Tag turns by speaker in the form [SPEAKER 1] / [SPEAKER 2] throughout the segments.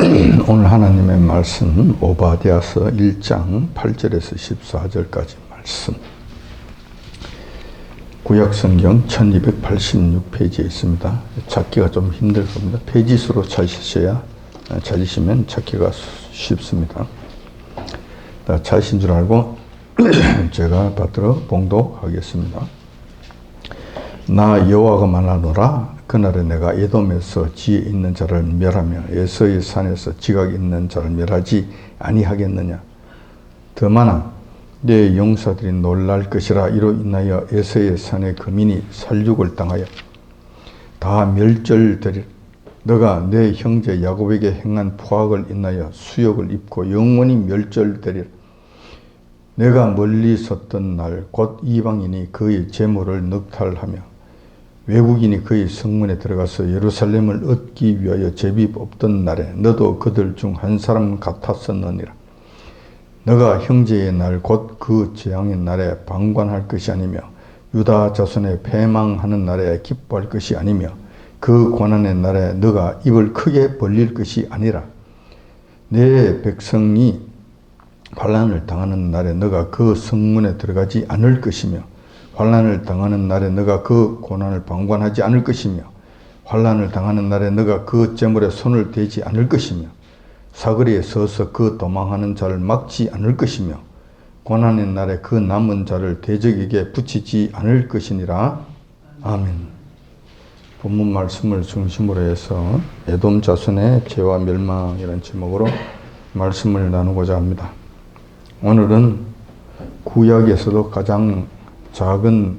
[SPEAKER 1] 오늘 하나님의 말씀 오바댜서 1장 8절에서 14절까지 말씀. 구약성경 1286페이지에 있습니다. 찾기가 좀 힘들 겁니다. 페이지 수로 찾으시면 찾기가 쉽습니다. 찾으신 줄 알고 제가 받들어 봉독하겠습니다. 나 여호와가 말하노라. 그날에 내가 에돔에서 지혜 있는 자를 멸하며 에서의 산에서 지각 있는 자를 멸하지 아니하겠느냐. 더 많아 내 용사들이 놀랄 것이라. 이로 인하여 에서의 산의 거민이 살육을 당하여 다 멸절되리라. 너가 내 형제 야곱에게 행한 포악을 인하여 수욕을 입고 영원히 멸절되리라. 내가 멀리 섰던 날 곧 이방인이 그의 재물을 늑탈하며 외국인이 그의 성문에 들어가서 예루살렘을 얻기 위하여 제비 뽑던 날에 너도 그들 중 한 사람 같았었느니라. 너가 형제의 날 곧 그 재앙의 날에 방관할 것이 아니며 유다 자손의 패망하는 날에 기뻐할 것이 아니며 그 고난의 날에 너가 입을 크게 벌릴 것이 아니라. 내 백성이 환난을 당하는 날에 너가 그 성문에 들어가지 않을 것이며 환난을 당하는 날에 너가 그 고난을 방관하지 않을 것이며 환난을 당하는 날에 너가 그 재물에 손을 대지 않을 것이며 사거리에 서서 그 도망하는 자를 막지 않을 것이며 고난의 날에 그 남은 자를 대적에게 붙이지 않을 것이니라. 아멘. 본문 말씀을 중심으로 해서 에돔 자손의 죄와 멸망이라는 제목으로 말씀을 나누고자 합니다. 오늘은 구약에서도 가장 작은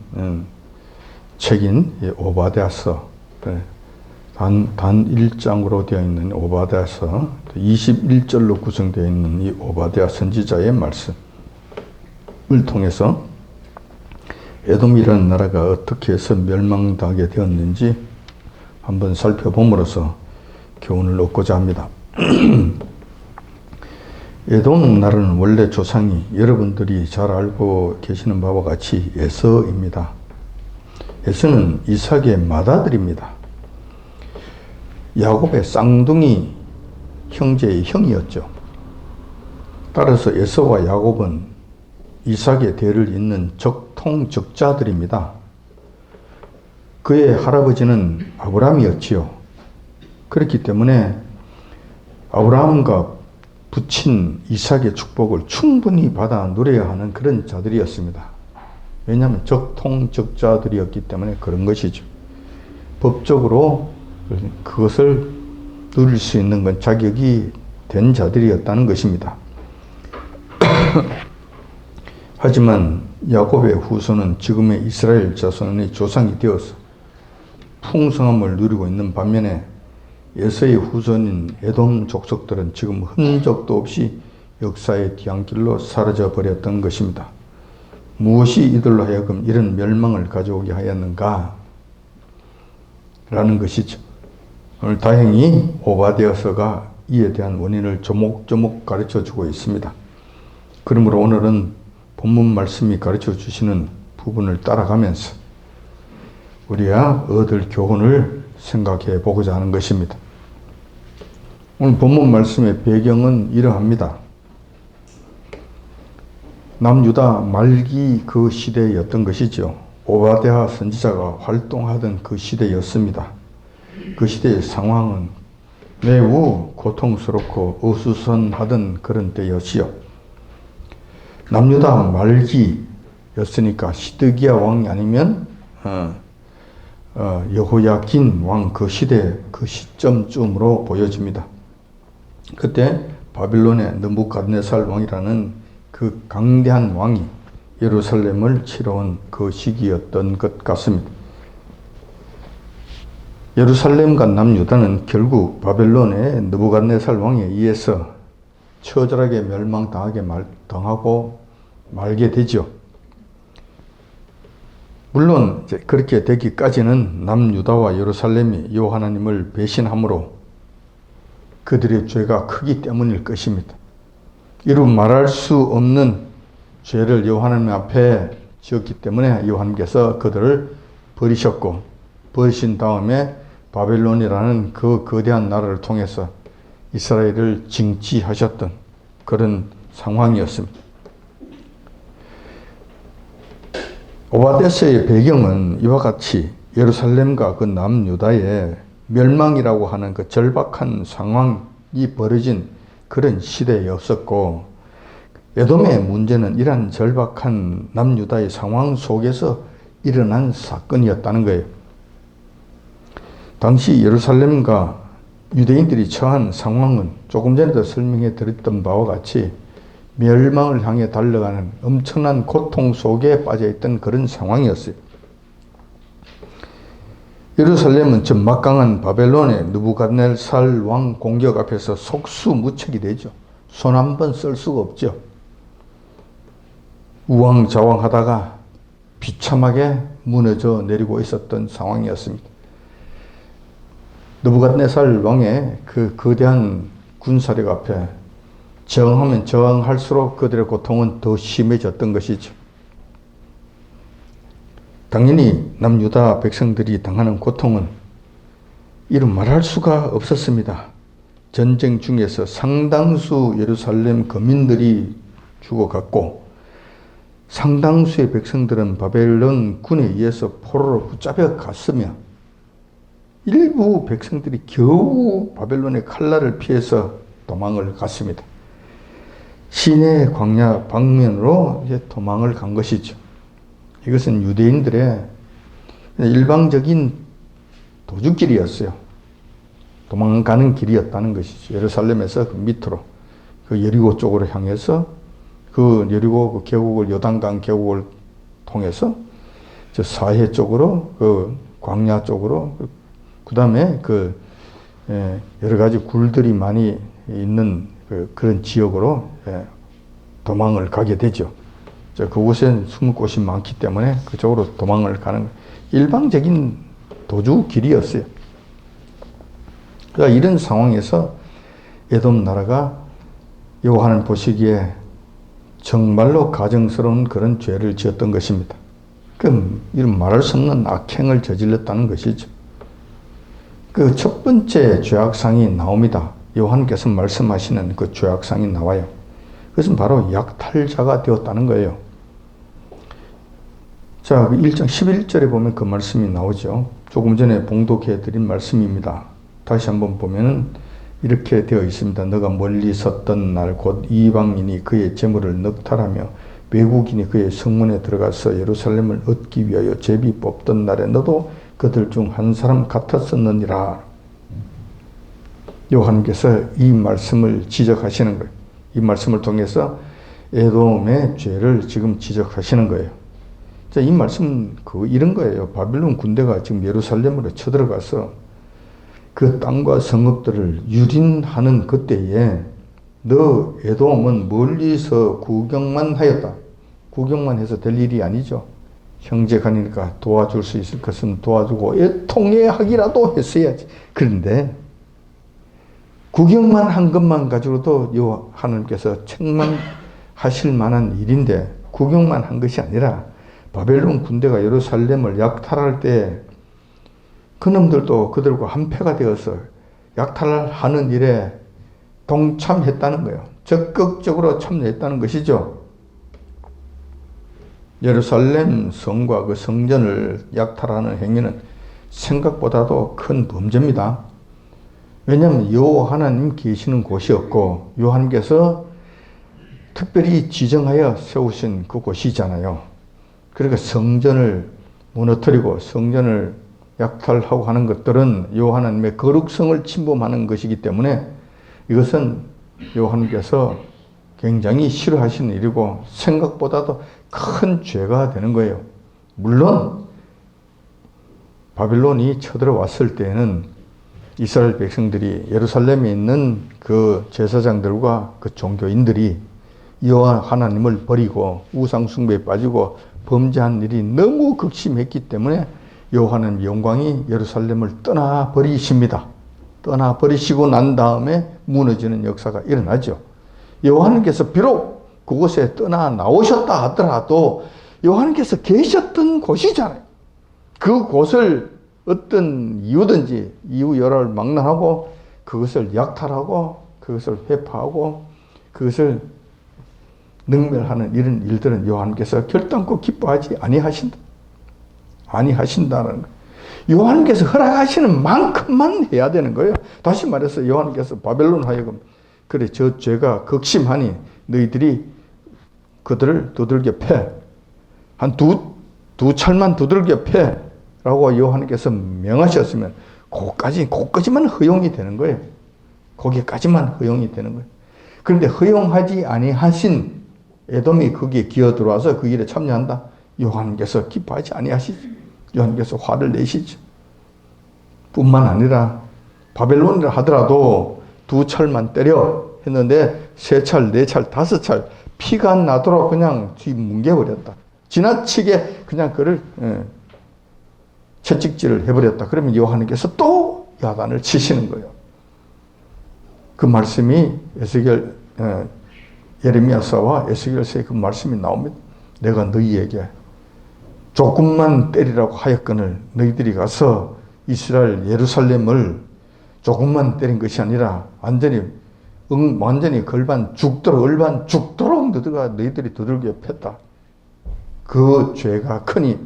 [SPEAKER 1] 책인 오바댜서, 단 1장으로 되어 있는 오바댜서 21절로 구성되어 있는 이 오바댜 선지자의 말씀을 통해서 에돔이라는 나라가 어떻게 해서 멸망당하게 되었는지 한번 살펴봄으로써 교훈을 얻고자 합니다. 에돔 나라는 원래 조상이 여러분들이 잘 알고 계시는 바와 같이 에서입니다. 에서는 이삭의 맏아들입니다. 야곱의 쌍둥이 형제의 형이었죠. 따라서 에서와 야곱은 이삭의 대를 잇는 적통적자들입니다. 그의 할아버지는 아브라함이었지요. 그렇기 때문에 아브라함과 부친 이삭의 축복을 충분히 받아 누려야 하는 그런 자들이었습니다. 왜냐하면 적통적자들이었기 때문에 그런 것이죠. 법적으로 그것을 누릴 수 있는 건 자격이 된 자들이었다는 것입니다. 하지만 야곱의 후손은 지금의 이스라엘 자손의 조상이 되어서 풍성함을 누리고 있는 반면에 에서의 후손인 에돔 족속들은 지금 흔적도 없이 역사의 뒤안길로 사라져 버렸던 것입니다. 무엇이 이들로 하여금 이런 멸망을 가져오게 하였는가? 라는 것이죠. 오늘 다행히 오바댜서가 이에 대한 원인을 조목조목 가르쳐 주고 있습니다. 그러므로 오늘은 본문 말씀이 가르쳐 주시는 부분을 따라가면서 우리가 얻을 교훈을 생각해 보고자 하는 것입니다. 오늘 본문 말씀의 배경은 이러합니다. 남유다 말기 그 시대였던 것이죠. 오바댜 선지자가 활동하던 그 시대였습니다. 그 시대의 상황은 매우 고통스럽고 어수선하던 그런 때였지요. 남유다 말기였으니까 시드기야 왕이 아니면 여호야긴 왕 그 시대 그 시점쯤으로 보여집니다. 그때 바빌론의 느부갓네살 왕이라는 그 강대한 왕이 예루살렘을 치러온 그 시기였던 것 같습니다. 예루살렘과 남유다는 결국 바벨론의 느부갓네살 왕에 의해서 처절하게 멸망당하고 말게 되죠. 물론 이제 그렇게 되기까지는 남유다와 예루살렘이 여호와 하나님을 배신함으로 그들의 죄가 크기 때문일 것입니다. 이루 말할 수 없는 죄를 여호와 하나님 앞에 지었기 때문에 여호와 하나님께서 그들을 버리셨고, 버리신 다음에 바벨론이라는 그 거대한 나라를 통해서 이스라엘을 징치하셨던 그런 상황이었습니다. 오바댜서의 배경은 이와 같이 예루살렘과 그 남유다의 멸망이라고 하는 그 절박한 상황이 벌어진 그런 시대였었고, 에돔의 문제는 이러한 절박한 남유다의 상황 속에서 일어난 사건이었다는 거예요. 당시 예루살렘과 유대인들이 처한 상황은 조금 전에도 설명해 드렸던 바와 같이 멸망을 향해 달려가는 엄청난 고통 속에 빠져있던 그런 상황이었어요. 예루살렘은 저 막강한 바벨론의 느부갓네살 왕 공격 앞에서 속수무책이 되죠. 손 한 번 쓸 수가 없죠. 우왕좌왕하다가 비참하게 무너져 내리고 있었던 상황이었습니다. 느부갓네살 왕의 그 거대한 군사력 앞에 저항하면 저항할수록 그들의 고통은 더 심해졌던 것이죠. 당연히 남유다 백성들이 당하는 고통은 이루 말할 수가 없었습니다. 전쟁 중에서 상당수 예루살렘 거민들이 죽어갔고, 상당수의 백성들은 바벨론 군에 의해서 포로로 붙잡혀 갔으며, 일부 백성들이 겨우 바벨론의 칼날을 피해서 도망을 갔습니다. 시내 광야 방면으로 이제 도망을 간 것이죠. 이것은 유대인들의 일방적인 도주길이었어요. 도망가는 길이었다는 것이죠. 예루살렘에서 그 밑으로, 그 여리고 쪽으로 향해서 그 여리고 그 계곡을, 요단강 계곡을 통해서 저 사해 쪽으로, 그 광야 쪽으로, 그 다음에 그 여러 가지 굴들이 많이 있는 그런 지역으로 도망을 가게 되죠. 그곳엔 숨을 곳이 많기 때문에 그쪽으로 도망을 가는 일방적인 도주 길이었어요. 그러니까 이런 상황에서 에돔 나라가 여호와는 보시기에 정말로 가증스러운 그런 죄를 지었던 것입니다. 그 이런 말할 수 없는 악행을 저질렀다는 것이죠. 그 첫 번째 죄악상이 나옵니다. 요한께서 말씀하시는 그 죄악상이 나와요. 그것은 바로 약탈자가 되었다는 거예요. 자, 1장 11절에 보면 그 말씀이 나오죠. 조금 전에 봉독해 드린 말씀입니다. 다시 한번 보면은 이렇게 되어 있습니다. 너가 멀리 섰던 날 곧 이방인이 그의 재물을 넉탈하며 외국인이 그의 성문에 들어가서 예루살렘을 얻기 위하여 제비 뽑던 날에 너도 그들 중 한 사람 같았었느니라. 요한께서 이 말씀을 지적하시는 거예요. 이 말씀을 통해서 에돔의 죄를 지금 지적하시는 거예요. 자, 이 말씀은 이런 거예요. 바빌론 군대가 지금 예루살렘으로 쳐들어가서 그 땅과 성읍들을 유린하는 그때에 너 에돔은 멀리서 구경만 하였다. 구경만 해서 될 일이 아니죠. 형제간이니까 도와줄 수 있을 것은 도와주고 애통해하기라도 했어야지. 그런데 구경만 한 것만 가지고도 요 하나님께서 책망하실 만한 일인데, 구경만 한 것이 아니라 바벨론 군대가 예루살렘을 약탈할 때 그놈들도 그들과 한패가 되어서 약탈하는 일에 동참했다는 거예요. 적극적으로 참여했다는 것이죠. 예루살렘 성과 그 성전을 약탈하는 행위는 생각보다도 큰 범죄입니다. 왜냐하면 여호와 하나님 계시는 곳이었고 요한께서 특별히 지정하여 세우신 그 곳이잖아요. 그러니까 성전을 무너뜨리고 성전을 약탈하고 하는 것들은 여호와 하나님의 거룩성을 침범하는 것이기 때문에 이것은 여호와 하나님께서 굉장히 싫어하시는 일이고 생각보다도 큰 죄가 되는 거예요. 물론 바빌론이 쳐들어왔을 때에는 이스라엘 백성들이 예루살렘에 있는 그 제사장들과 그 종교인들이 여호와 하나님을 버리고 우상 숭배에 빠지고 범죄한 일이 너무 극심했기 때문에 여호와 하나님 영광이 예루살렘을 떠나버리십니다. 떠나버리시고 난 다음에 무너지는 역사가 일어나죠. 여호와 하나님께서 비록 그곳에 떠나 나오셨다 하더라도 여호와 하나님께서 계셨던 곳이잖아요. 그 곳을 어떤 이유든지 이유 여러를 망라하고 그것을 약탈하고 그것을 회파하고 그것을 능멸하는 이런 일들은 요한께서 결단코 기뻐하지 아니하신다. 아니하신다는 거예요. 요한께서 허락하시는 만큼만 해야 되는 거예요. 다시 말해서 요한께서 바벨론 하여금 그래 저 죄가 극심하니 너희들이 그들을 두들겨 패. 한 두 찰만 두들겨 패. 라고 요한께서 명하셨으면 그까지만 허용이 되는 거예요. 거기까지만 허용이 되는 거예요. 그런데 허용하지 아니하신 에돔이 거기에 기어들어와서 그 일에 참여한다. 요한께서 기뻐하지 아니하시죠. 요한께서 화를 내시죠. 뿐만 아니라 바벨론이라 하더라도 2찰만 때려 했는데 3찰, 4찰, 5찰 피가 나도록 그냥 뭉개버렸다. 지나치게 그냥 그를 채찍질을 해버렸다. 그러면 요한께서 또 야단을 치시는 거예요. 그 말씀이 예레미야서와 에스겔서의 그 말씀이 나옵니다. 내가 너희에게 조금만 때리라고 하였거늘 너희들이 가서 이스라엘 예루살렘을 조금만 때린 것이 아니라 완전히 걸반 죽도록 너희들이 두들겨 팼다. 그 죄가 크니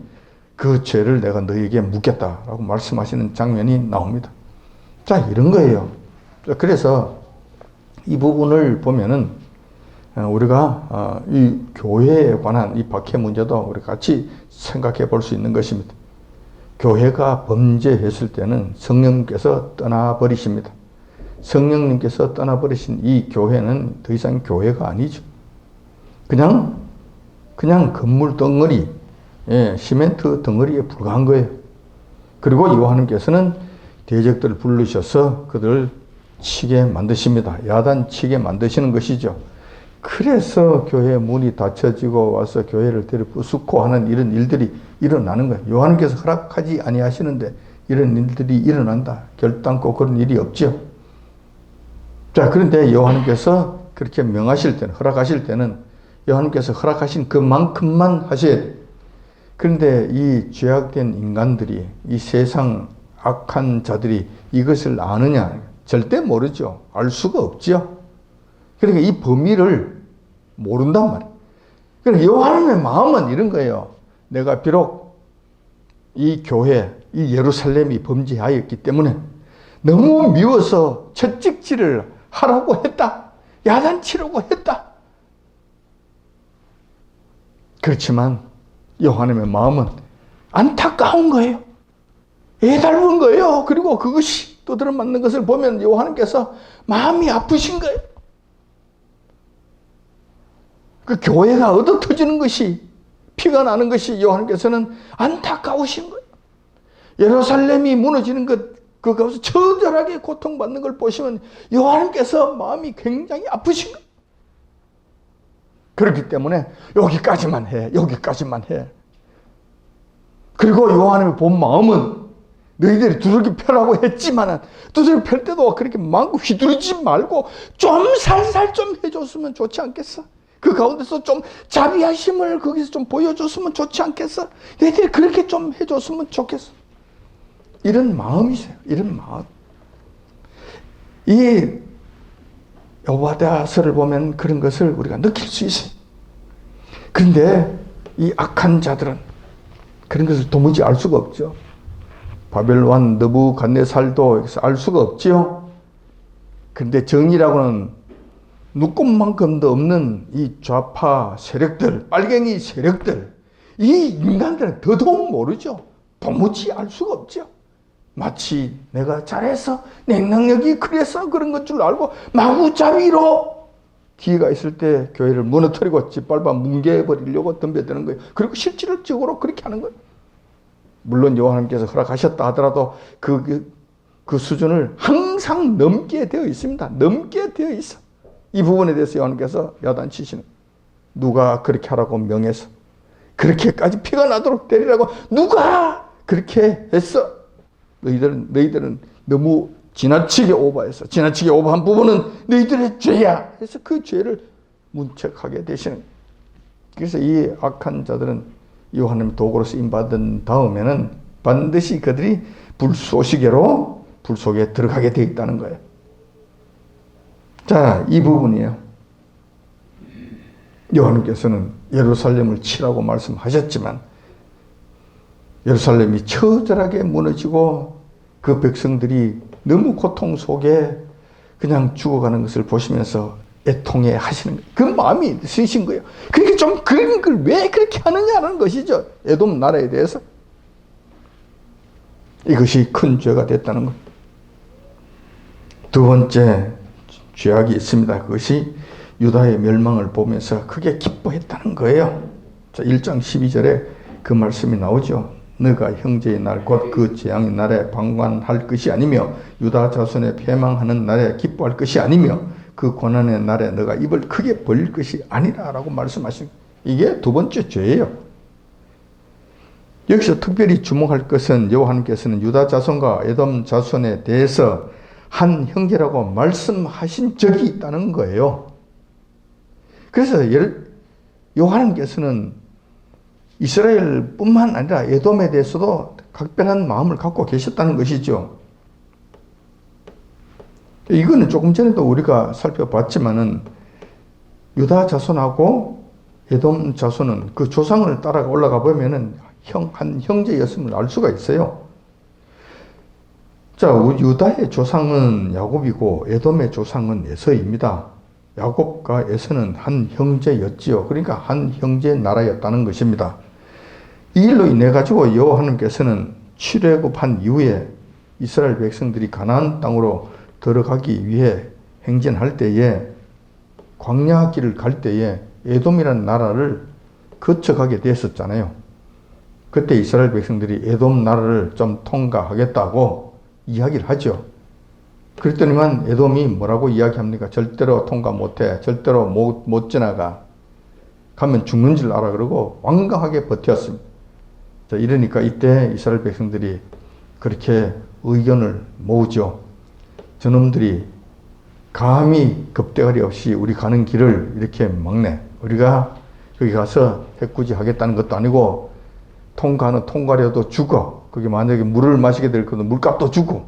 [SPEAKER 1] 그 죄를 내가 너희에게 묻겠다라고 말씀하시는 장면이 나옵니다. 자, 이런 거예요. 그래서 이 부분을 보면은 우리가 이 교회에 관한 이 박해 문제도 우리 같이 생각해 볼 수 있는 것입니다. 교회가 범죄했을 때는 성령님께서 떠나버리십니다. 성령님께서 떠나버리신 이 교회는 더 이상 교회가 아니죠. 그냥 건물 덩어리, 시멘트 덩어리에 불과한 거예요. 그리고 요한님께서는 대적들을 부르셔서 그들을 치게 만드십니다. 야단치게 만드시는 것이죠. 그래서 교회 문이 닫혀지고 와서 교회를 때려부수고 하는 이런 일들이 일어나는 거예요. 요한께서 허락하지 아니하시는데 이런 일들이 일어난다. 결단코 그런 일이 없죠. 자, 그런데 요한께서 그렇게 명하실 때는, 허락하실 때는 요한께서 허락하신 그만큼만 하셔야 돼요. 그런데 이 죄악된 인간들이, 이 세상 악한 자들이 이것을 아느냐? 절대 모르죠. 알 수가 없죠. 그러니까 이 범위를 모른단 말이에요. 그러니까 요한의 마음은 이런 거예요. 내가 비록 이 교회, 이 예루살렘이 범죄하였기 때문에 너무 미워서 채찍질을 하라고 했다. 야단치려고 했다. 그렇지만 요한의 마음은 안타까운 거예요. 애달픈 거예요. 그리고 그것이 두드려 맞는 것을 보면 요한께서 마음이 아프신 거예요. 그 교회가 얻어터지는 것이, 피가 나는 것이 요한께서는 안타까우신 거예요. 예루살렘이 무너지는 것, 그 가운데 처절하게 고통받는 걸 보시면 요한께서 마음이 굉장히 아프신 거예요. 그렇기 때문에 여기까지만 해. 그리고 요한의 본 마음은 너희들이 두들겨 펴라고 했지만은 두들겨 펼 때도 그렇게 막 휘두르지 말고 좀 살살 좀 해줬으면 좋지 않겠어? 그 가운데서 좀 자비하심을 거기서 좀 보여줬으면 좋지 않겠어? 너희들이 그렇게 좀 해줬으면 좋겠어? 이런 마음이세요. 이런 마음. 이 오바댜서를 보면 그런 것을 우리가 느낄 수 있어요. 그런데 이 악한 자들은 그런 것을 도무지 알 수가 없죠. 바벨론 느부갓네살도 알 수가 없죠. 그런데 정의라고는 눈꼽만큼도 없는 이 좌파 세력들, 빨갱이 세력들, 이 인간들은 더더욱 모르죠. 도무지 알 수가 없죠. 마치 내가 잘해서 내 능력이 그래서 그런 것 줄 알고 마구잡이로 기회가 있을 때 교회를 무너뜨리고 짓밟아 뭉개버리려고 덤벼드는 거예요. 그리고 실질적으로 그렇게 하는 거예요. 물론 요한님께서 허락하셨다 하더라도 그 수준을 항상 넘게 되어 있습니다. 넘게 되어 있어. 이 부분에 대해서 요한님께서 야단치시는, 누가 그렇게 하라고 명해서 그렇게까지 피가 나도록 때리라고 누가 그렇게 했어? 너희들은 너무 지나치게 오버했어. 지나치게 오버한 부분은 너희들의 죄야. 그래서 그 죄를 문책하게 되시는 거예요. 그래서 이 악한 자들은 요한님 도구로 쓰임받은 다음에는 반드시 그들이 불 속에 들어가게 되어 있다는 거예요. 자, 이 부분이에요. 요한께서는 예루살렘을 치라고 말씀하셨지만 예루살렘이 처절하게 무너지고 그 백성들이 너무 고통 속에 그냥 죽어가는 것을 보시면서 애통해 하시는 거예요. 그 마음이 쓰신 거예요. 그러니까 좀 그런 걸 왜 그렇게 하느냐는 것이죠. 에돔 나라에 대해서. 이것이 큰 죄가 됐다는 것. 두 번째 죄악이 있습니다. 그것이 유다의 멸망을 보면서 크게 기뻐했다는 거예요. 자, 1장 12절에 그 말씀이 나오죠. 너가 형제의 날 곧 그 재앙의 날에 방관할 것이 아니며 유다 자손의 패망하는 날에 기뻐할 것이 아니며 그 고난의 날에 너가 입을 크게 벌릴 것이 아니라 라고 말씀하신 이게 두 번째 죄예요. 여기서 특별히 주목할 것은 여호와께서는 유다 자손과 에돔 자손에 대해서 한 형제라고 말씀하신 적이 있다는 거예요. 그래서 여호와께서는 이스라엘뿐만 아니라 에돔에 대해서도 각별한 마음을 갖고 계셨다는 것이죠. 이거는 조금 전에도 우리가 살펴봤지만은 유다 자손하고 에돔 자손은 그 조상을 따라 올라가 보면은 한 형제였음을 알 수가 있어요. 자, 유다의 조상은 야곱이고 에돔의 조상은 에서입니다. 야곱과 에서는 한 형제였지요. 그러니까 한 형제 나라였다는 것입니다. 이 일로 인해 가지고 여호와 하나님께서는 출애굽한 이후에 이스라엘 백성들이 가나안 땅으로 들어가기 위해 행진할 때에 광야 길을 갈 때에 에돔이라는 나라를 거쳐가게 됐었잖아요. 그때 이스라엘 백성들이 에돔 나라를 좀 통과하겠다고 이야기를 하죠. 그랬더니만 에돔이 뭐라고 이야기합니까? 절대로 통과 못해. 절대로 못 지나가. 가면 죽는 줄 알아. 그러고 완강하게 버텼습니다. 자, 이러니까 이때 이스라엘 백성들이 그렇게 의견을 모으죠. 저놈들이 감히 겁대가리 없이 우리 가는 길을 이렇게 막네. 우리가 거기 가서 해꾸지 하겠다는 것도 아니고 통과는 통과려도 죽어. 거기 만약에 물을 마시게 될 거는 물값도 주고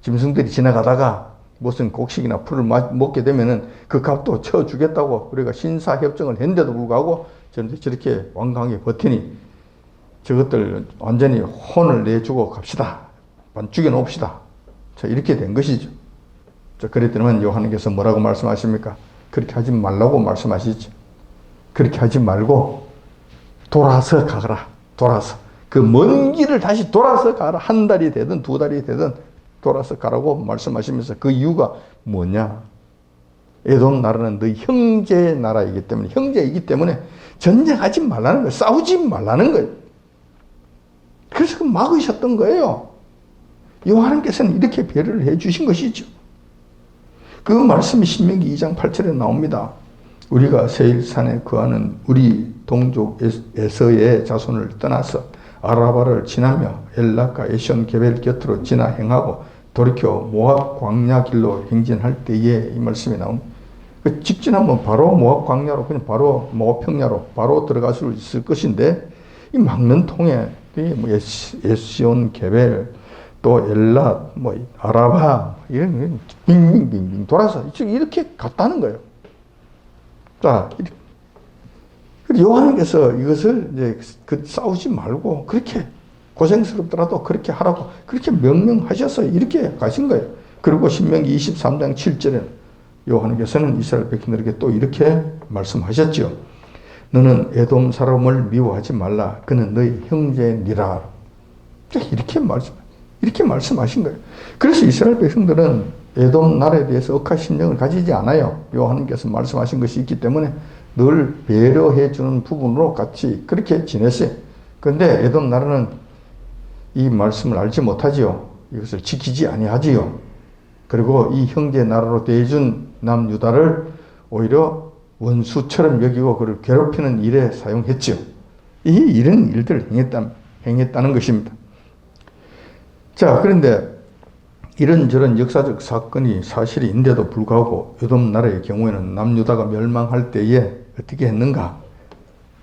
[SPEAKER 1] 짐승들이 지나가다가 무슨 곡식이나 풀을 먹게 되면은 그 값도 쳐주겠다고 우리가 신사협정을 했는데도 불구하고 저렇게 완강하게 버티니 저것들 완전히 혼을 내주고 갑시다. 죽여놓읍시다. 자, 이렇게 된 것이죠. 자, 그랬더니만 요한께서 뭐라고 말씀하십니까? 그렇게 하지 말라고 말씀하시죠. 그렇게 하지 말고 돌아서 가거라. 돌아서. 그 먼 길을 다시 돌아서 가라. 한 달이 되든 두 달이 되든 돌아서 가라고 말씀하시면서 그 이유가 뭐냐? 에돔 나라는 너희 형제 나라이기 때문에, 형제이기 때문에 전쟁하지 말라는 거예요. 싸우지 말라는 거예요. 그래서 막으셨던 거예요. 여호와께서는 이렇게 배려를 해 주신 것이죠. 그 말씀이 신명기 2장 8절에 나옵니다. 우리가 세일산에 거하는 우리 동족 에서의 자손을 떠나서 아라바를 지나며 엘라과 에션 게벨 곁으로 지나 행하고 돌이켜 모압 광야 길로 행진할 때에 이 말씀이 나옵니다. 직진하면 바로 모압 광야로 그냥 바로 모압 평야로 바로 들어갈 수 있을 것인데 이 막는 통에 에시온 게벨 또 엘라 뭐 아라바 이런 빙빙빙빙 돌아서 이렇게 갔다는 거예요. 자, 요한께서 이것을 이제 싸우지 말고 그렇게 고생스럽더라도 그렇게 하라고 그렇게 명령하셔서 이렇게 가신 거예요. 그리고 신명기 23장 7절에 요한께서는 이스라엘 백성들에게 또 이렇게 말씀하셨죠. 너는 에돔 사람을 미워하지 말라. 그는 너희 형제니라. 이렇게 말씀하신 거예요. 그래서 이스라엘 백성들은 에돔 나라에 대해서 억하심령을 가지지 않아요. 요한께서 말씀하신 것이 있기 때문에 늘 배려해 주는 부분으로 같이 그렇게 지냈어요. 그런데 에돔 나라는 이 말씀을 알지 못하지요. 이것을 지키지 아니하지요. 그리고 이 형제 나라로 대해준 남유다를 오히려 원수처럼 여기고 그를 괴롭히는 일에 사용했지요. 이런 일들을 행했다는 것입니다. 자, 그런데 이런저런 역사적 사건이 사실인데도 불구하고 에돔 나라의 경우에는 남유다가 멸망할 때에 어떻게 했는가?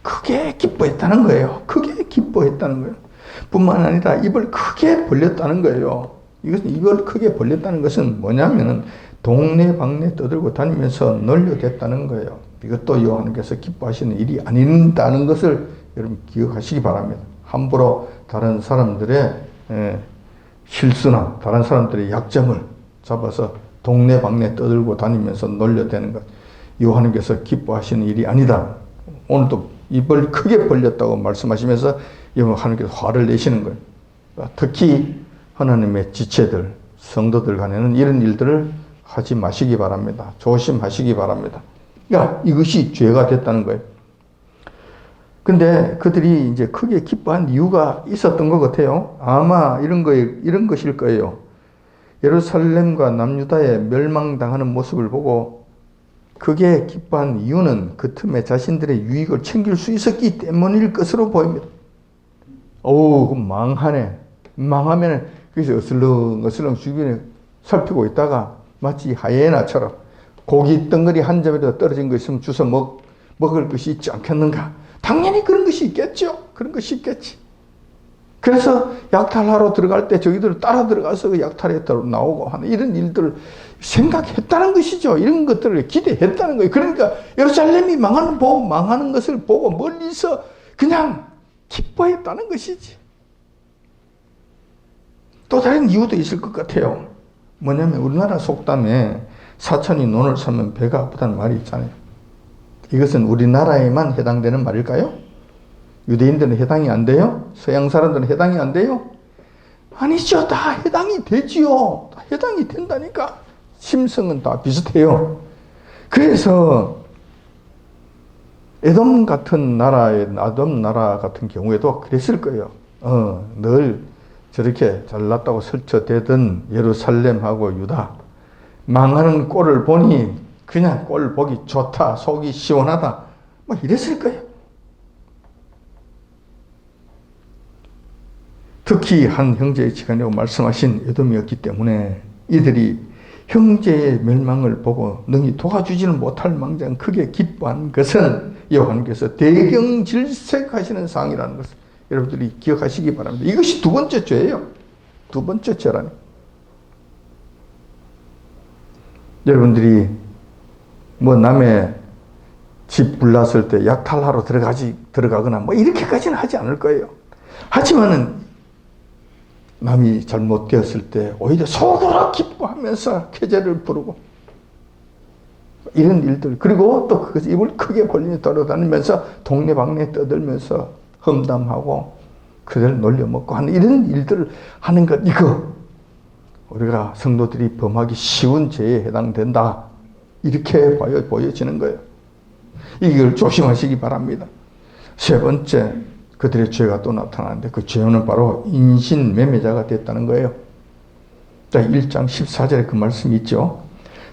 [SPEAKER 1] 크게 기뻐했다는 거예요. 크게 기뻐했다는 거예요. 뿐만 아니라 입을 크게 벌렸다는 거예요. 이것은 입을 크게 벌렸다는 것은 뭐냐면은 동네방네 떠들고 다니면서 널려댔다는 거예요. 이것도 요한께서 기뻐하시는 일이 아닌다는 것을 여러분 기억하시기 바랍니다. 함부로 다른 사람들의 실수나 다른 사람들의 약점을 잡아서 동네방네 떠들고 다니면서 놀려대는 것, 요한께서 기뻐하시는 일이 아니다. 오늘도 입을 크게 벌렸다고 말씀하시면서 하나님께서 화를 내시는 거예요. 특히 하나님의 지체들, 성도들 간에는 이런 일들을 하지 마시기 바랍니다. 조심하시기 바랍니다. 그러니까 이것이 죄가 됐다는 거예요. 근데 그들이 이제 크게 기뻐한 이유가 있었던 것 같아요. 아마 이런 것일 거예요. 예루살렘과 남유다의 멸망당하는 모습을 보고 크게 기뻐한 이유는 그 틈에 자신들의 유익을 챙길 수 있었기 때문일 것으로 보입니다. 오, 망하네. 망하면 그래서 어슬렁어슬렁 주변에 살피고 있다가 마치 하이에나처럼 고기 덩어리 한 점이라도 떨어진 거 있으면 주워 먹을 것이 있지 않겠는가? 당연히 그런 것이 있겠죠. 그런 것이 있겠지. 그래서 약탈하러 들어갈 때 저희들 따라 들어가서 그 약탈에 나오고 하는 이런 일들을 생각했다는 것이죠. 이런 것들을 기대했다는 거예요. 그러니까 예루살렘이 망하는 것을 보고 멀리서 그냥 기뻐했다는 것이지. 또 다른 이유도 있을 것 같아요. 뭐냐면 우리나라 속담에 사천이 논을 사면 배가 아프다는 말이 있잖아요. 이것은 우리나라에만 해당되는 말일까요? 유대인들은 해당이 안 돼요? 서양 사람들은 해당이 안 돼요? 아니죠. 다 해당이 되지요. 다 해당이 된다니까. 심성은 다 비슷해요. 그래서 에돔 나라 같은 경우에도 그랬을 거예요. 늘 저렇게 잘났다고 설쳐대던 예루살렘하고 유다 망하는 꼴을 보니 그냥 꼴 보기 좋다, 속이 시원하다, 뭐 이랬을 거예요. 특히 한 형제의 지간이라고 말씀하신 에돔이었기 때문에 이들이 형제의 멸망을 보고 능히 도와주지는 못할 망정 크게 기뻐한 것은 요한께서 대경질색하시는 상이라는 것을 여러분들이 기억하시기 바랍니다. 이것이 두 번째 죄예요. 두 번째 죄라니. 여러분들이 뭐 남의 집 불났을 때 약탈하러 들어가거나 뭐 이렇게까지는 하지 않을 거예요. 하지만은 남이 잘못되었을 때 오히려 속으로 기뻐하면서 쾌재를 부르고 이런 일들, 그리고 또 그것을 입을 크게 벌리며 돌아다니면서 동네방네 떠들면서 험담하고 그들을 놀려먹고 하는 이런 일들을 하는 것, 이거 우리가 성도들이 범하기 쉬운 죄에 해당된다, 이렇게 보여지는 거예요. 이걸 조심하시기 바랍니다. 세 번째, 그들의 죄가 또 나타나는데 그 죄는 바로 인신매매자가 됐다는 거예요. 자, 1장 14절에 그 말씀이 있죠.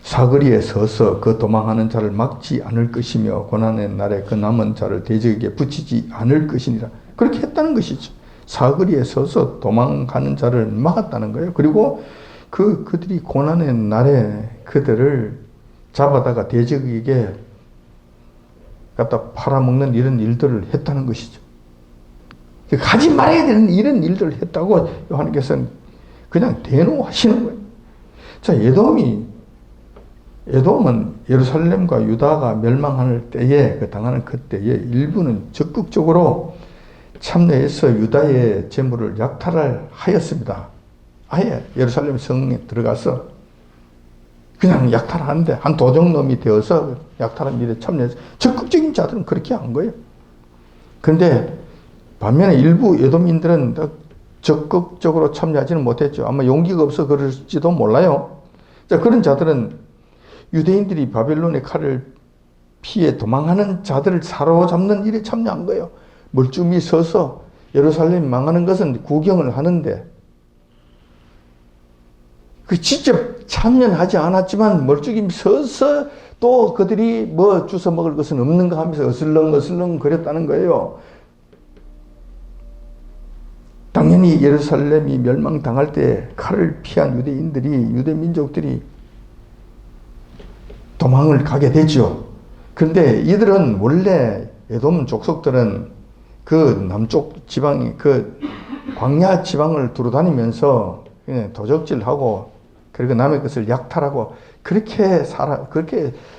[SPEAKER 1] 사거리에 서서 그 도망하는 자를 막지 않을 것이며 고난의 날에 그 남은 자를 대적에게 붙이지 않을 것이니라. 그렇게 했다는 것이죠. 사거리에 서서 도망가는 자를 막았다는 거예요. 그리고 그들이 고난의 날에 그들을 잡아다가 대적에게 갖다 팔아먹는 이런 일들을 했다는 것이죠. 하지 말아야 되는 이런 일들을 했다고 요한께서는 그냥 대노하시는 거예요. 자, 에돔은 예루살렘과 유다가 멸망할 때에, 당하는 그때에 일부는 적극적으로 참여해서 유다의 재물을 약탈을 하였습니다. 아예 예루살렘 성에 들어가서 그냥 약탈하는데 한 도적놈이 되어서 약탈한 일에 참여해서 적극적인 자들은 그렇게 한 거예요. 그런데 반면에 일부 에돔인들은 적극적으로 참여하지는 못했죠. 아마 용기가 없어 그럴지도 몰라요. 자, 그런 자들은 유대인들이 바벨론의 칼을 피해 도망하는 자들을 사로잡는 일에 참여한 거예요. 멀쩡히 서서 예루살렘 망하는 것은 구경을 하는데 그 직접 참여는 하지 않았지만 멀쩡히 서서 또 그들이 뭐 주워 먹을 것은 없는가 하면서 어슬렁어슬렁 거렸다는 거예요. 당연히 예루살렘이 멸망당할 때 칼을 피한 유대 민족들이 도망을 가게 되죠. 그런데 이들은 원래 에돔 족속들은 그 남쪽 지방이 그 광야 지방을 두루 다니면서 그냥 도적질하고 그리고 남의 것을 약탈하고 그렇게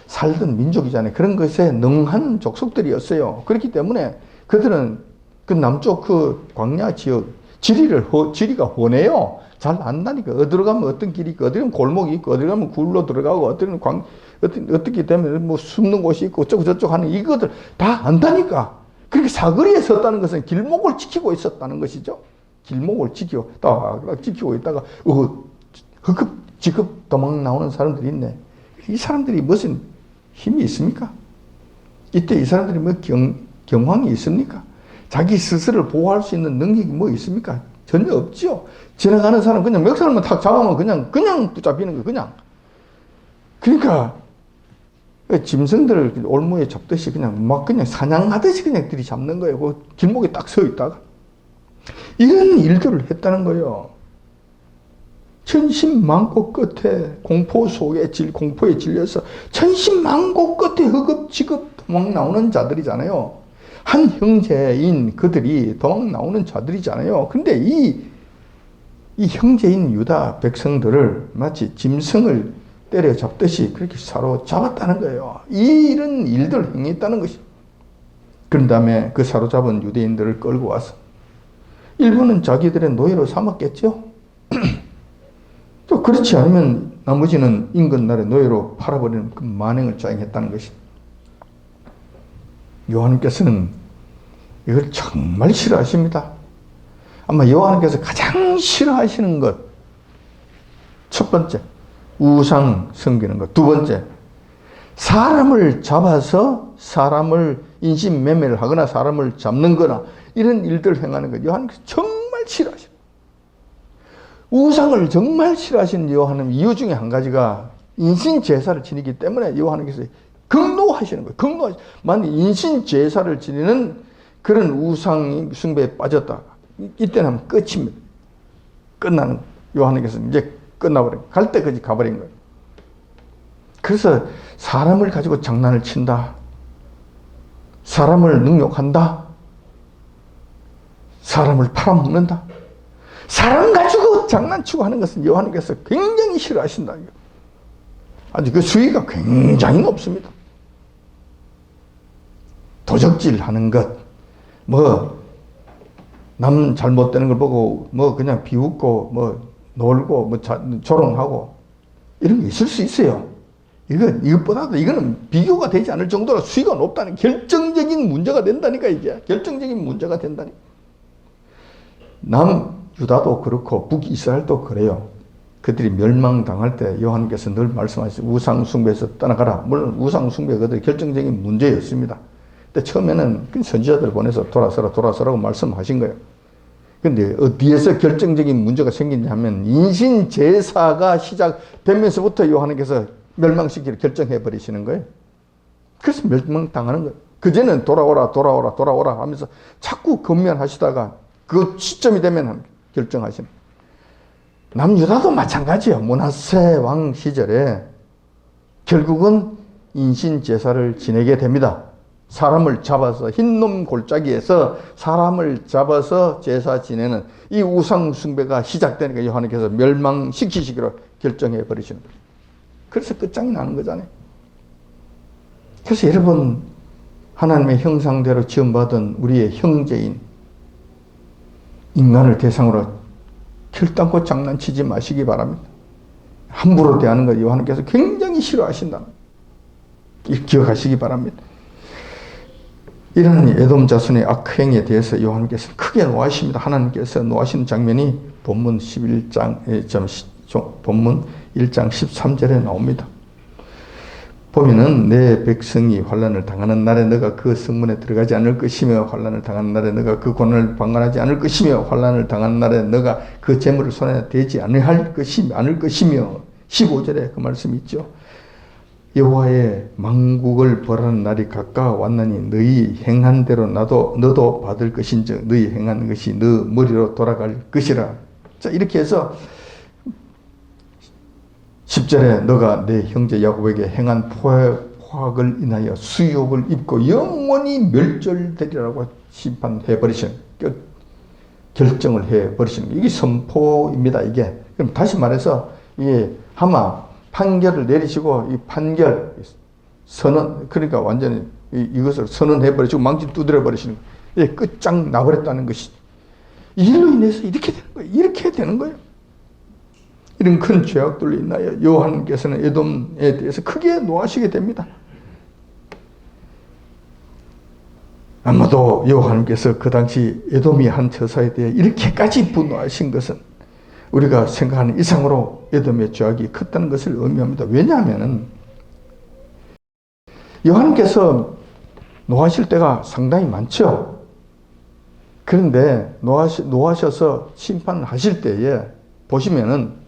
[SPEAKER 1] 살던 민족이잖아요. 그런 것에 능한 족속들이었어요. 그렇기 때문에 그들은 그 남쪽 그 광야 지역 지리가 훤해요. 잘 안다니까. 어디로 가면 어떤 길이 있고, 어디 가면 골목이 있고, 어디 가면 굴로 들어가고, 어떻게 되면 뭐 숨는 곳이 있고, 어쩌고 저쩌고 하는 이것들 다 안다니까. 그렇게 사거리에 섰다는 것은 길목을 지키고 있었다는 것이죠. 길목을 지키고 있다가, 지급 도망 나오는 사람들이 있네. 이 사람들이 무슨 힘이 있습니까? 이때 이 사람들이 뭐 경황이 있습니까? 자기 스스로를 보호할 수 있는 능력이 뭐 있습니까? 전혀 없지요. 지나가는 사람 그냥 몇 사람만 탁 잡으면 그냥 붙잡히는 거 그냥. 그러니까 짐승들을 올무에 잡듯이 그냥 사냥하듯이 그냥 들이잡는 거예요. 그 길목에 딱 서 있다가 이런 일들을 했다는 거예요. 천신만고 끝에 공포에 질려서 천신만고 끝에 허겁지겁 도망 나오는 자들이잖아요. 한 형제인 그들이 도망 나오는 자들이잖아요. 근데 이 형제인 유다 백성들을 마치 짐승을 때려잡듯이 그렇게 사로잡았다는 거예요. 이런 일들을 행했다는 것이. 그런 다음에 그 사로잡은 유대인들을 끌고 와서 일부는 자기들의 노예로 삼았겠죠. 또 그렇지 않으면 나머지는 인근 나라의 노예로 팔아버리는 그 만행을 자행했다는 것입니다. 요한님께서는 이걸 정말 싫어하십니다. 아마 요한님께서 가장 싫어하시는 것, 첫 번째, 우상 섬기는 것. 두 번째, 사람을 잡아서 사람을 인신매매를 하거나 사람을 잡는 거나 이런 일들을 행하는 것. 요한님께서 정말 싫어하십니다. 우상을 정말 싫어하시는 요한님 이유 중에 한 가지가 인신제사를 지니기 때문에 요한님께서 극노하시는 거예요. 만약 인신제사를 지니는 그런 우상 숭배에 빠졌다. 이때는 끝입니다. 끝나는 거예요. 요한님께서 이제 끝나버린 갈 때까지 가버린 거예요. 그래서 사람을 가지고 장난을 친다. 사람을 능욕한다. 사람을 팔아먹는다. 사람 가지고 장난치고 하는 것은 요한님께서 굉장히 싫어하신다. 아주 그 수위가 굉장히 높습니다. 도적질 하는 것, 남 잘못되는 걸 보고 그냥 비웃고 놀고 조롱하고 이런 게 있을 수 있어요. 이것보다도 이거는 비교가 되지 않을 정도로 수위가 높다는 결정적인 문제가 된다니까. 이게 결정적인 문제가 된다니까. 유다도 그렇고 북이스라엘도 그래요. 그들이 멸망당할 때 요한께서 늘 말씀하시죠. 우상숭배에서 떠나가라. 물론 우상숭배가 그들의 결정적인 문제였습니다. 근데 처음에는 선지자들 보내서 돌아서라고 말씀하신 거예요. 근데 어디에서 결정적인 문제가 생기냐 하면 인신제사가 시작되면서부터 요한께서 멸망시키기를 결정해 버리시는 거예요. 그래서 멸망당하는 거예요. 그제는 돌아오라 하면서 자꾸 건면하시다가 그 시점이 되면 결정하시는. 남유다도 마찬가지예요. 므낫세 왕 시절에 결국은 인신제사를 지내게 됩니다. 사람을 잡아서 흰놈 골짜기에서 사람을 잡아서 제사 지내는 이 우상숭배가 시작되니까 요한께서 멸망시키시기로 결정해 버리시는 거예요. 그래서 끝장이 나는 거잖아요. 그래서 여러분, 하나님의 형상대로 지음받은 우리의 형제인 인간을 대상으로 결단코 장난치지 마시기 바랍니다. 함부로 대하는 것 요한께서 굉장히 싫어하신다. 기억하시기 바랍니다. 이런 에돔 자손의 악행에 대해서 요한께서 크게 노하십니다. 하나님께서 노하시는 장면이 본문 1장 13절에 나옵니다. 보면은 내 백성이 환난을 당하는 날에 너가 그 성문에 들어가지 않을 것이며 환난을 당하는 날에 너가 그 고난을 방관하지 않을 것이며 환난을 당하는 날에 너가 그 재물을 손에 대지 않을 것이며 15절에 그 말씀이 있죠. 여호와의 만국을 벌하는 날이 가까워왔나니 너희 행한 대로 너도 받을 것인즉 너희 행한 것이 너 머리로 돌아갈 것이라. 자, 이렇게 해서 10절에 너가 내 형제 야곱에게 행한 포악을 인하여 수욕을 입고 영원히 멸절되리라고 심판해버리시는, 결정을 해버리시는, 이게 선포입니다. 이게. 그럼 다시 말해서 예, 아마 판결을 내리시고 이 판결 선언, 그러니까 완전히 이것을 선언해버리시고 망치 두드려 버리시는 거예요. 예, 끝장 나버렸다는 것이. 이로 인해서 이렇게 되는 거예요. 이렇게 되는 거예요. 이런 큰 죄악들로 인하여 여호와께서는 에돔에 대해서 크게 노하시게 됩니다. 아마도 여호와께서 그 당시 에돔이 한 처사에 대해 이렇게까지 분노하신 것은 우리가 생각하는 이상으로 에돔의 죄악이 컸다는 것을 의미합니다. 왜냐하면 여호와께서 노하실 때가 상당히 많죠. 그런데 노하셔서 심판을 하실 때에 보시면은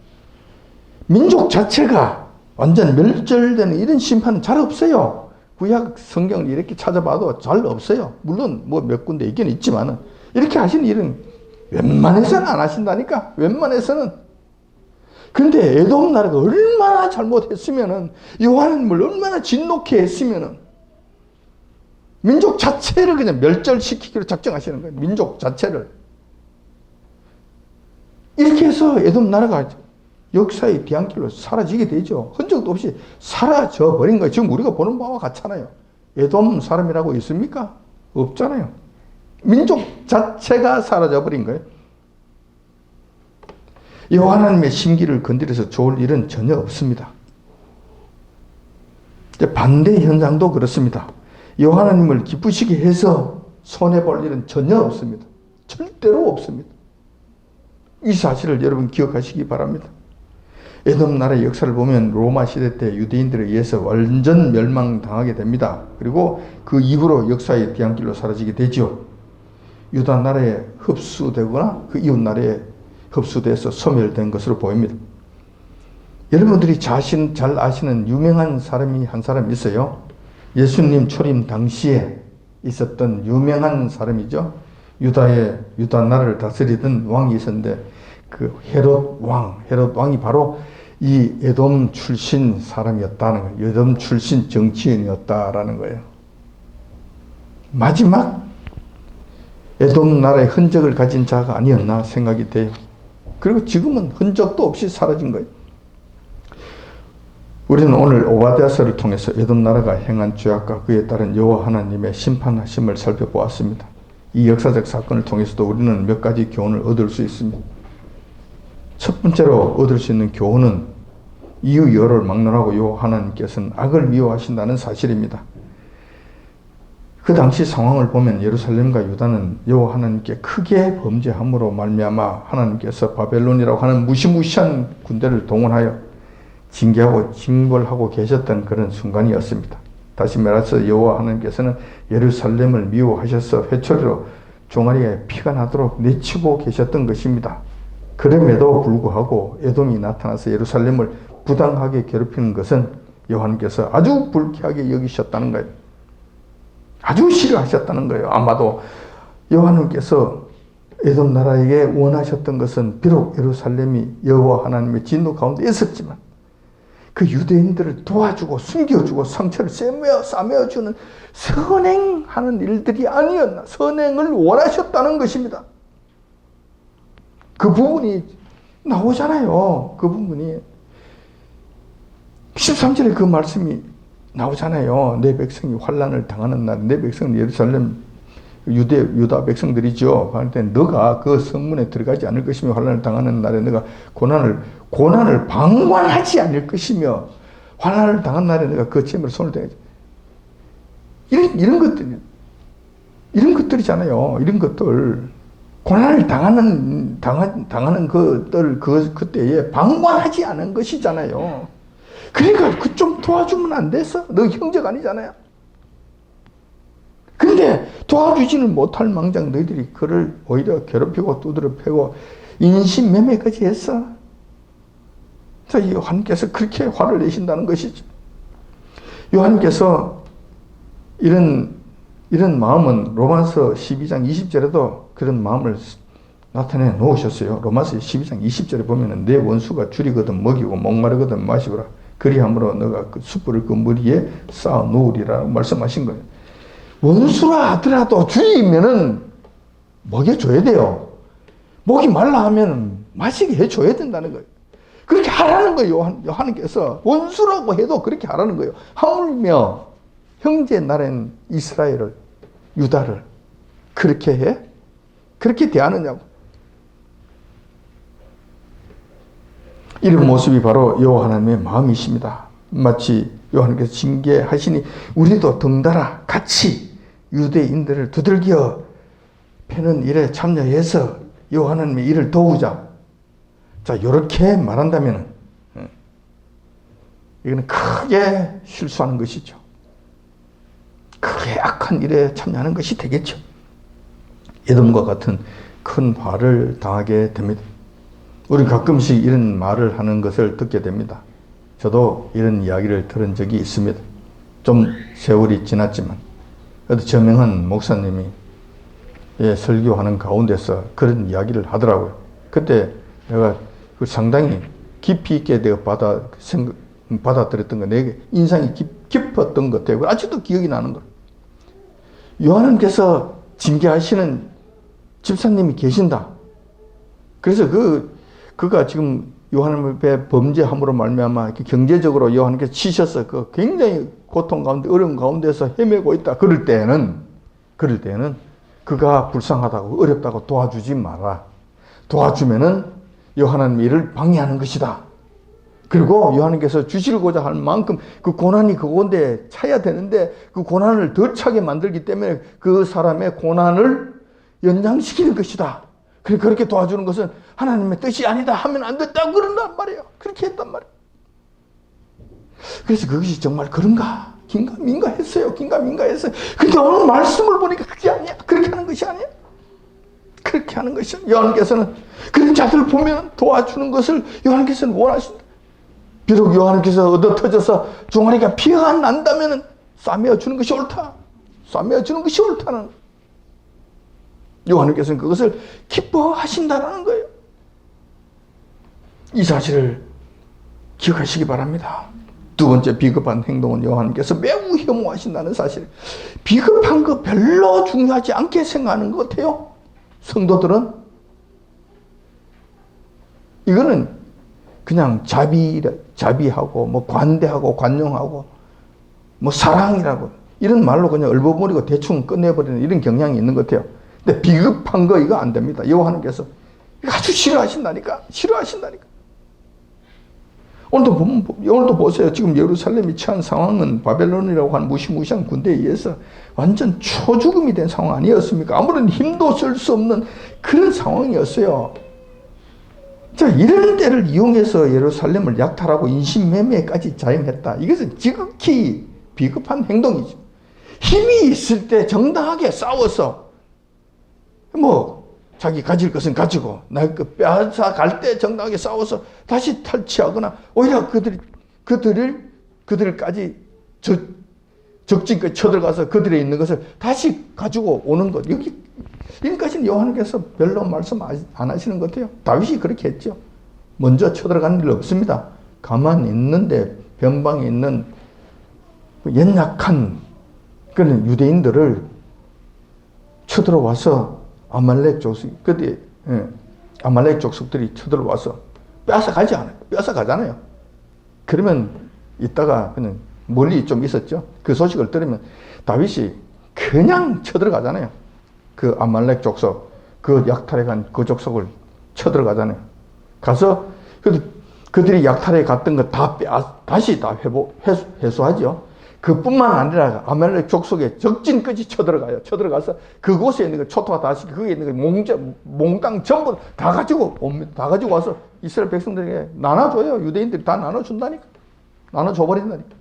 [SPEAKER 1] 민족 자체가 완전 멸절되는 이런 심판은 잘 없어요. 구약 성경을 이렇게 찾아봐도 잘 없어요. 물론 뭐 몇 군데 있긴 있지만은 이렇게 하시는 일은 웬만해서는 안 하신다니까. 웬만해서는. 그런데 에돔 나라가 얼마나 잘못했으면은 여호와를 얼마나 진노케 했으면은 민족 자체를 그냥 멸절시키기로 작정하시는 거예요. 민족 자체를. 이렇게 해서 에돔 나라가 역사의 뒤안길로 사라지게 되죠. 흔적도 없이 사라져 버린 거예요. 지금 우리가 보는 바와 같잖아요. 에돔 사람이라고 있습니까? 없잖아요. 민족 자체가 사라져 버린 거예요. 여호와 하나님의 심기를 건드려서 좋을 일은 전혀 없습니다. 반대 현상도 그렇습니다. 여호와 하나님을 기쁘시게 해서 손해볼 일은 전혀 없습니다. 절대로 없습니다. 이 사실을 여러분 기억하시기 바랍니다. 에돔 나라의 역사를 보면 로마 시대 때 유대인들에 의해서 완전 멸망당하게 됩니다. 그리고 그 이후로 역사의 뒤안길로 사라지게 되죠. 유다 나라에 흡수되거나 그 이웃 나라에 흡수돼서 소멸된 것으로 보입니다. 여러분들이 잘 아시는 유명한 사람이 한 사람 있어요. 예수님 초림 당시에 있었던 유명한 사람이죠. 유다 나라를 다스리던 왕이 있었는데 그 헤롯 왕이 바로 이 에돔 출신 사람이었다는 거예요. 에돔 출신 정치인이었다라는 거예요. 마지막 에돔 나라의 흔적을 가진 자가 아니었나 생각이 돼요. 그리고 지금은 흔적도 없이 사라진 거예요. 우리는 오늘 오바댜서를 통해서 에돔 나라가 행한 죄악과 그에 따른 여호와 하나님의 심판하심을 살펴보았습니다. 이 역사적 사건을 통해서도 우리는 몇 가지 교훈을 얻을 수 있습니다. 첫 번째로 얻을 수 있는 교훈은 이유 여로를 막론하고 여호와 하나님께서는 악을 미워하신다는 사실입니다. 그 당시 상황을 보면 예루살렘과 유다는 여호와 하나님께 크게 범죄함으로 말미암아 하나님께서 바벨론이라고 하는 무시무시한 군대를 동원하여 징계하고 징벌하고 계셨던 그런 순간이었습니다. 다시 말해서 여호와 하나님께서는 예루살렘을 미워하셔서 회초리로 종아리에 피가 나도록 내치고 계셨던 것입니다. 그럼에도 불구하고 에돔이 나타나서 예루살렘을 부당하게 괴롭히는 것은 여호와께서 아주 불쾌하게 여기셨다는 거예요. 아주 싫어하셨다는 거예요. 아마도 여호와께서 에돔 나라에게 원하셨던 것은 비록 예루살렘이 여호와 하나님의 진노 가운데 있었지만 그 유대인들을 도와주고 숨겨주고 상처를 싸매어주는 선행하는 일들이 아니었나. 선행을 원하셨다는 것입니다. 그 부분이 나오잖아요. 그 부분이 13절에 그 말씀이 나오잖아요. 내 백성이 환난을 당하는 날, 내 백성은 예루살렘 유다 백성들이죠. 그런데 너가 그 성문에 들어가지 않을 것이며 환난을 당하는 날에 너가 고난을 방관하지 않을 것이며 환난을 당한 날에 너가 그 짐을 손을 대야지. 이런 것들이잖아요. 이런 것들. 고난을 당하는 것들, 그때에 방관하지 않은 것이잖아요. 그러니까 그 좀 도와주면 안 돼서? 너 형제가 아니잖아요. 근데 도와주지는 못할 망정 너희들이 그를 오히려 괴롭히고 두드려 패고 인신매매까지 했어. 그래서 요한께서 그렇게 화를 내신다는 것이죠. 요한께서 이런 마음은 로마서 12장 20절에도 그런 마음을 나타내 놓으셨어요. 로마서 12장 20절에 보면은 내 원수가 줄이거든 먹이고 목마르거든 마시거라. 그리함으로 너가 그 숯불을 그 머리에 쌓아 놓으리라고 말씀하신 거예요. 원수라 하더라도 줄이면은 먹여줘야 돼요. 목이 말라 하면 마시게 해줘야 된다는 거예요. 그렇게 하라는 거예요. 요한께서 원수라고 해도 그렇게 하라는 거예요. 하물며 형제 나라인 이스라엘을, 유다를 그렇게 해? 그렇게 대하느냐고. 이런 모습이 바로 여호와 하나님의 마음이십니다. 마치 요한께서 징계하시니 우리도 덩달아 같이 유대인들을 두들겨 패는 일에 참여해서 여호와 하나님의 일을 도우자. 자, 이렇게 말한다면 이거는 크게 실수하는 것이죠. 크게 악한 일에 참여하는 것이 되겠죠. 에돔과 같은 큰 화를 당하게 됩니다. 우리는 가끔씩 이런 말을 하는 것을 듣게 됩니다. 저도 이런 이야기를 들은 적이 있습니다. 좀 세월이 지났지만 그래도 저명한 목사님이 설교하는 가운데서 그런 이야기를 하더라고요. 그때 내가 상당히 깊이 있게 내가 받아들였던 거, 내게 인상이 깊었던 것 같아요. 아직도 기억이 나는 거예요. 요한께서 징계하시는 집사님이 계신다. 그래서 그가 지금 요한의 범죄함으로 말미암아 경제적으로 요한께서 치셔서 그 굉장히 고통 가운데 어려운 가운데서 헤매고 있다. 그럴 때는 그가 불쌍하다고 어렵다고 도와주지 마라. 도와주면은 요한의 일을 방해하는 것이다. 그리고 요한께서 주시고자 할 만큼 그 고난이 그 가운데 차야 되는데 그 고난을 더 차게 만들기 때문에 그 사람의 고난을 연장시키는 것이다. 그렇게 도와주는 것은 하나님의 뜻이 아니다 하면 안 됐다고 그런단 말이에요. 그렇게 했단 말이에요. 그래서 그것이 정말 그런가? 긴가민가 했어요. 긴가민가 했어요. 근데 오늘 말씀을 보니까 그게 아니야. 그렇게 하는 것이 아니야. 그렇게 하는 것이야. 요한께서는 그런 자들을 보면 도와주는 것을 요한께서는 원하신다. 비록 요한께서 얻어터져서 종아리가 피가 난다면 싸매어 주는 것이 옳다. 싸매어 주는 것이 옳다는 요한께서는 그것을 기뻐하신다는 거예요. 이 사실을 기억하시기 바랍니다. 두 번째 비겁한 행동은 요한께서 매우 혐오하신다는 사실. 비겁한 거 별로 중요하지 않게 생각하는 것 같아요. 성도들은 이거는 그냥 자비하고 뭐 관대하고 관용하고 뭐 사랑이라고 이런 말로 그냥 얼버무리고 대충 끝내버리는 이런 경향이 있는 것 같아요. 근데 비겁한 거 이거 안 됩니다. 요한께서 아주 싫어하신다니까. 오늘도 보세요. 지금 예루살렘이 처한 상황은 바벨론이라고 하는 무시무시한 군대에 의해서 완전 초죽음이 된 상황 아니었습니까? 아무런 힘도 쓸 수 없는 그런 상황이었어요. 자, 이런 때를 이용해서 예루살렘을 약탈하고 인신매매까지 자행했다. 이것은 지극히 비겁한 행동이죠. 힘이 있을 때 정당하게 싸워서 자기 가질 것은 가지고 빼앗아 갈 때 정당하게 싸워서 다시 탈취하거나 오히려 그들까지 적진까지 쳐들어가서 그들에 있는 것을 다시 가지고 오는 것. 여기까지는 요한께서 별로 말씀 안 하시는 것 같아요. 다윗이 그렇게 했죠. 먼저 쳐들어가는 일 없습니다. 가만히 있는데 변방에 있는 연약한 그런 유대인들을 쳐들어와서 아말렉 족속들이 쳐들어와서 뺏어가지 않아요. 뺏어가잖아요. 그러면 이따가 그냥 멀리 좀 있었죠. 그 소식을 들으면 다윗이 그냥 쳐들어가잖아요. 그 아말렉 족속, 그 약탈해 간 그 족속을 쳐들어가잖아요. 가서 그들이 약탈해 갔던 거 다시 회수하죠. 그뿐만 아니라 아말렉 족속의 적진까지 쳐들어가요. 쳐들어가서 그곳에 있는 거 초토화 다시 거기에 있는 거 몽땅 전부 다 가지고 옵니다. 다 가지고 와서 이스라엘 백성들에게 나눠줘요. 유대인들이 다 나눠준다니까. 나눠줘버린다니까.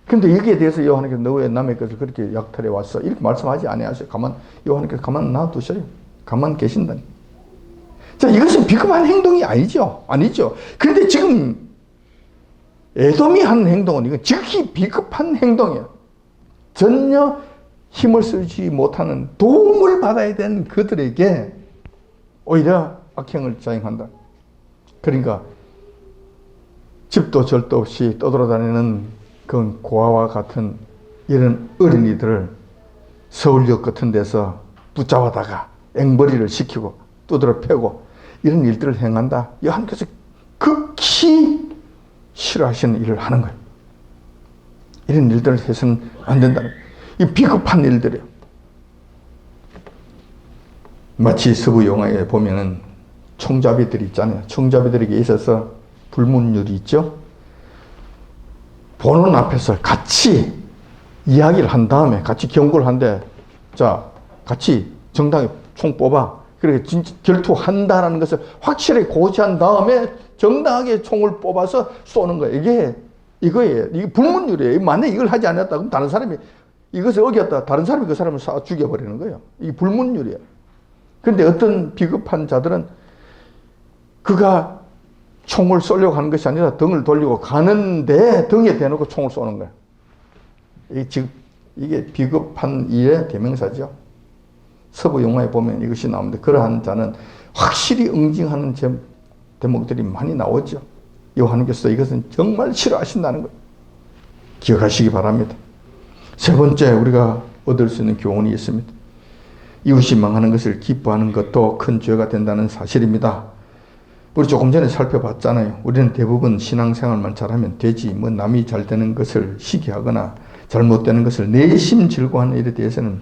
[SPEAKER 1] 근데 여기에 대해서 요한께서 너 왜 남의 것을 그렇게 약탈해 왔어? 이렇게 말씀하지 아니하세요. 요한께서 가만 놔두셔요. 가만 계신다니. 자, 이것은 비겁한 행동이 아니죠. 그런데 지금 에돔이 하는 행동은 이건 지극히 비겁한 행동이에요. 전혀 힘을 쓰지 못하는 도움을 받아야 되는 그들에게 오히려 악행을 자행한다. 그러니까 집도 절도 없이 떠돌아다니는 그 고아와 같은 이런 어린이들을 서울역 같은 데서 붙잡아다가 앵벌이를 시키고 두드려 패고 이런 일들을 행한다. 하나님께서 극히 싫어하시는 일을 하는 거예요. 이런 일들을 해서는 안 된다는 거예요. 이 비겁한 일들이에요. 마치 서부 영화에 보면은 총잡이들이 있잖아요. 총잡이들에게 있어서 불문율이 있죠. 보는 앞에서 같이 이야기를 한 다음에 같이 경고를 한데, 자, 같이 정당하게 총 뽑아. 그렇게 진짜 결투한다라는 것을 확실히 고지한 다음에 정당하게 총을 뽑아서 쏘는 거예요. 이거예요. 이게 불문율이에요. 만약에 이걸 하지 않았다, 그럼 다른 사람이 이것을 어겼다, 다른 사람이 그 사람을 쏴 죽여버리는 거예요. 이게 불문율이에요. 그런데 어떤 비겁한 자들은 그가 총을 쏘려고 하는 것이 아니라 등을 돌리고 가는데 등에 대놓고 총을 쏘는 거예요. 이게 비겁한 일의 대명사죠. 서부 영화에 보면 이것이 나오는데, 그러한 자는 확실히 응징하는 대목들이 많이 나오죠. 하나님께서 이것은 정말 싫어하신다는 거예요. 기억하시기 바랍니다. 세 번째, 우리가 얻을 수 있는 교훈이 있습니다. 이웃이 망하는 것을 기뻐하는 것도 큰 죄가 된다는 사실입니다. 우리 조금 전에 살펴봤잖아요. 우리는 대부분 신앙생활만 잘하면 되지, 남이 잘 되는 것을 시기하거나 잘못되는 것을 내심 즐거워하는 일에 대해서는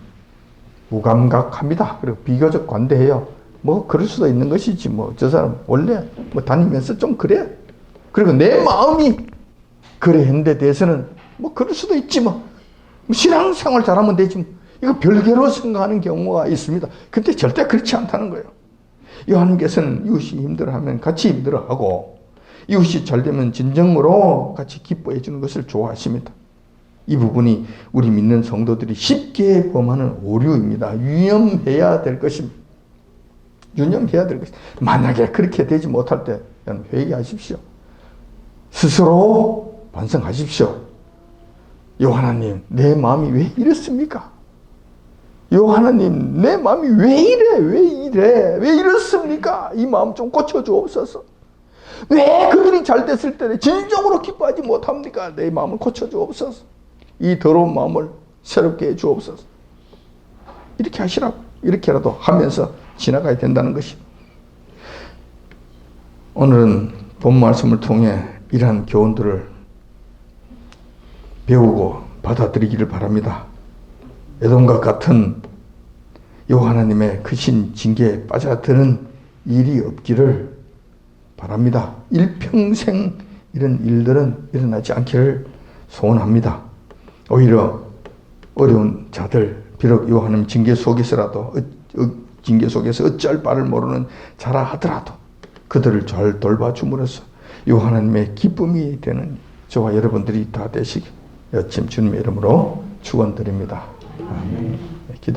[SPEAKER 1] 무감각합니다. 그리고 비교적 관대해요. 그럴 수도 있는 것이지, 저 사람 원래 다니면서 좀 그래. 그리고 내 마음이 그래 했는데 대해서는 그럴 수도 있지, 신앙생활 잘하면 되지, 이거 별개로 생각하는 경우가 있습니다. 근데 절대 그렇지 않다는 거예요. 하나님께서는 이웃이 힘들어하면 같이 힘들어하고, 이웃이 잘되면 진정으로 같이 기뻐해 주는 것을 좋아하십니다. 이 부분이 우리 믿는 성도들이 쉽게 범하는 오류입니다. 유념해야 될 것입니다. 유념해야 될 것입니다. 만약에 그렇게 되지 못할 때 회개하십시오. 스스로 반성하십시오. 하나님, 내 마음이 왜 이렇습니까? 하나님, 내 마음이 왜 이래? 왜 이렇습니까? 이 마음 좀 고쳐주옵소서. 왜 그들이 잘 됐을 때 진정으로 기뻐하지 못합니까? 내 마음을 고쳐주옵소서. 이 더러운 마음을 새롭게 해주옵소서. 이렇게 하시라고. 이렇게라도 하면서 지나가야 된다는 것입니다. 오늘은 본 말씀을 통해 이러한 교훈들을 배우고 받아들이기를 바랍니다. 에돔과 같은 하나님의 크신 징계에 빠져드는 일이 없기를 바랍니다. 일평생 이런 일들은 일어나지 않기를 소원합니다. 오히려 어려운 자들, 비록 하나님 징계 속에서라도, 징계 속에서 어찌할 바를 모르는 자라 하더라도 그들을 잘 돌봐줌으로써 하나님의 기쁨이 되는 저와 여러분들이 다 되시길 여침 주님의 이름으로 축원드립니다. 아멘. 기도.